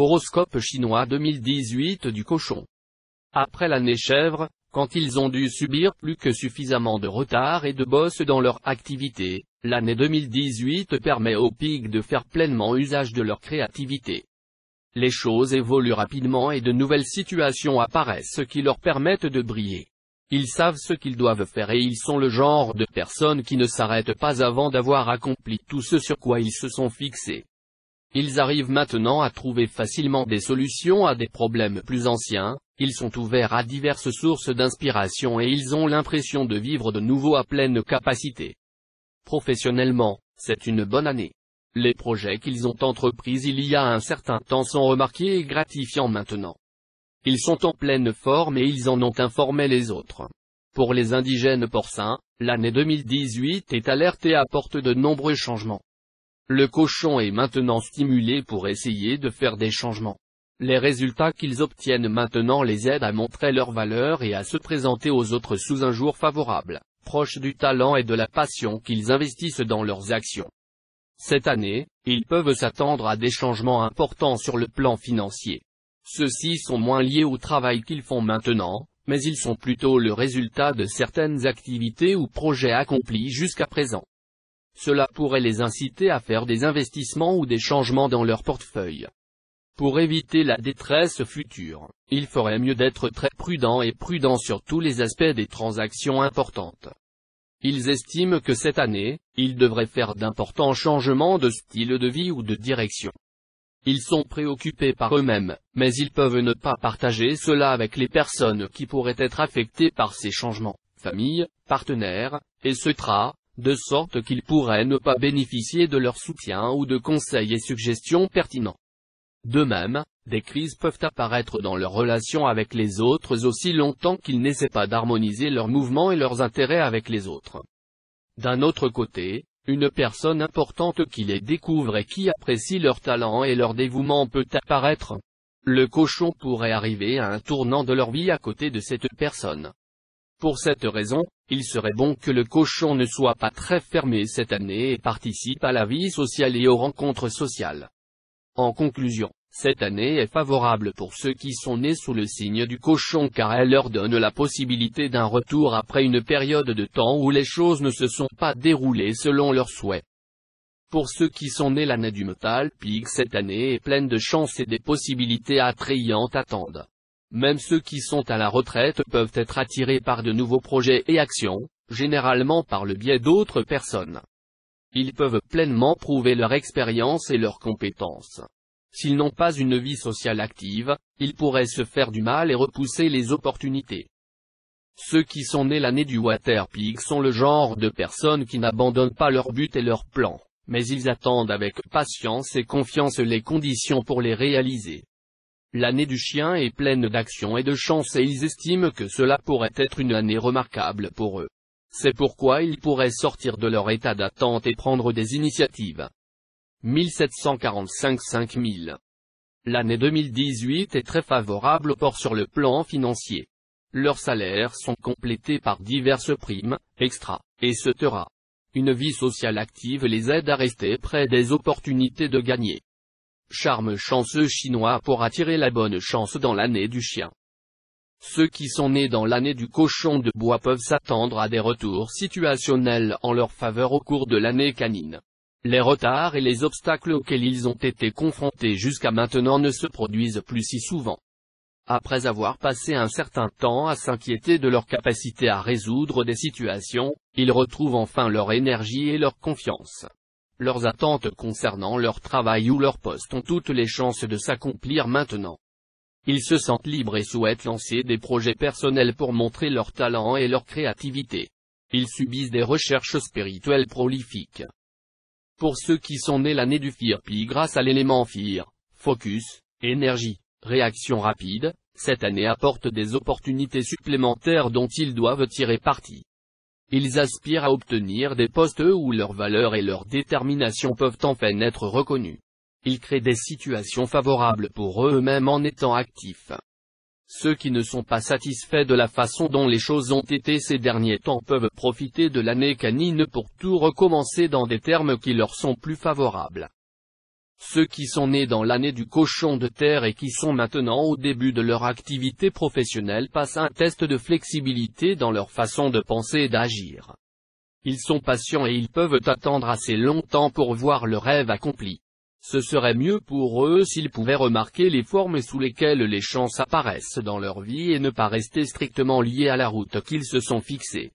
Horoscope chinois 2018 du cochon. Après l'année chèvre, quand ils ont dû subir plus que suffisamment de retard et de bosse dans leur activité, l'année 2018 permet aux pigs de faire pleinement usage de leur créativité. Les choses évoluent rapidement et de nouvelles situations apparaissent qui leur permettent de briller. Ils savent ce qu'ils doivent faire et ils sont le genre de personnes qui ne s'arrêtent pas avant d'avoir accompli tout ce sur quoi ils se sont fixés. Ils arrivent maintenant à trouver facilement des solutions à des problèmes plus anciens, ils sont ouverts à diverses sources d'inspiration et ils ont l'impression de vivre de nouveau à pleine capacité. Professionnellement, c'est une bonne année. Les projets qu'ils ont entrepris il y a un certain temps sont remarqués et gratifiants maintenant. Ils sont en pleine forme et ils en ont informé les autres. Pour les indigènes porcins, l'année 2018 est alerte et apporte de nombreux changements. Le cochon est maintenant stimulé pour essayer de faire des changements. Les résultats qu'ils obtiennent maintenant les aident à montrer leur valeur et à se présenter aux autres sous un jour favorable, proche du talent et de la passion qu'ils investissent dans leurs actions. Cette année, ils peuvent s'attendre à des changements importants sur le plan financier. Ceux-ci sont moins liés au travail qu'ils font maintenant, mais ils sont plutôt le résultat de certaines activités ou projets accomplis jusqu'à présent. Cela pourrait les inciter à faire des investissements ou des changements dans leur portefeuille. Pour éviter la détresse future, il ferait mieux d'être très prudent sur tous les aspects des transactions importantes. Ils estiment que cette année, ils devraient faire d'importants changements de style de vie ou de direction. Ils sont préoccupés par eux-mêmes, mais ils peuvent ne pas partager cela avec les personnes qui pourraient être affectées par ces changements, famille, partenaires, etc., de sorte qu'ils pourraient ne pas bénéficier de leur soutien ou de conseils et suggestions pertinents. De même, des crises peuvent apparaître dans leurs relations avec les autres aussi longtemps qu'ils n'essaient pas d'harmoniser leurs mouvements et leurs intérêts avec les autres. D'un autre côté, une personne importante qui les découvre et qui apprécie leur talent et leur dévouement peut apparaître. Le cochon pourrait arriver à un tournant de leur vie à côté de cette personne. Pour cette raison, il serait bon que le cochon ne soit pas très fermé cette année et participe à la vie sociale et aux rencontres sociales. En conclusion, cette année est favorable pour ceux qui sont nés sous le signe du cochon car elle leur donne la possibilité d'un retour après une période de temps où les choses ne se sont pas déroulées selon leurs souhaits. Pour ceux qui sont nés l'année du métal pig cette année est pleine de chances et des possibilités attrayantes attendent. Même ceux qui sont à la retraite peuvent être attirés par de nouveaux projets et actions, généralement par le biais d'autres personnes. Ils peuvent pleinement prouver leur expérience et leurs compétences. S'ils n'ont pas une vie sociale active, ils pourraient se faire du mal et repousser les opportunités. Ceux qui sont nés l'année du water pig sont le genre de personnes qui n'abandonnent pas leur but et leurs plans, mais ils attendent avec patience et confiance les conditions pour les réaliser. L'année du chien est pleine d'action et de chance et ils estiment que cela pourrait être une année remarquable pour eux. C'est pourquoi ils pourraient sortir de leur état d'attente et prendre des initiatives. 1745-5000. L'année 2018 est très favorable au porc sur le plan financier. Leurs salaires sont complétés par diverses primes, extra, etc. Une vie sociale active les aide à rester près des opportunités de gagner. Charme chanceux chinois pour attirer la bonne chance dans l'année du chien. Ceux qui sont nés dans l'année du cochon de bois peuvent s'attendre à des retours situationnels en leur faveur au cours de l'année canine. Les retards et les obstacles auxquels ils ont été confrontés jusqu'à maintenant ne se produisent plus si souvent. Après avoir passé un certain temps à s'inquiéter de leur capacité à résoudre des situations, ils retrouvent enfin leur énergie et leur confiance. Leurs attentes concernant leur travail ou leur poste ont toutes les chances de s'accomplir maintenant. Ils se sentent libres et souhaitent lancer des projets personnels pour montrer leur talent et leur créativité. Ils subissent des recherches spirituelles prolifiques. Pour ceux qui sont nés l'année du Fear Pig grâce à l'élément Fear, focus, énergie, réaction rapide, cette année apporte des opportunités supplémentaires dont ils doivent tirer parti. Ils aspirent à obtenir des postes où leur valeur et leur détermination peuvent enfin être reconnues. Ils créent des situations favorables pour eux-mêmes en étant actifs. Ceux qui ne sont pas satisfaits de la façon dont les choses ont été ces derniers temps peuvent profiter de l'année canine pour tout recommencer dans des termes qui leur sont plus favorables. Ceux qui sont nés dans l'année du cochon de terre et qui sont maintenant au début de leur activité professionnelle passent un test de flexibilité dans leur façon de penser et d'agir. Ils sont patients et ils peuvent attendre assez longtemps pour voir le rêve accompli. Ce serait mieux pour eux s'ils pouvaient remarquer les formes sous lesquelles les chances apparaissent dans leur vie et ne pas rester strictement liés à la route qu'ils se sont fixée.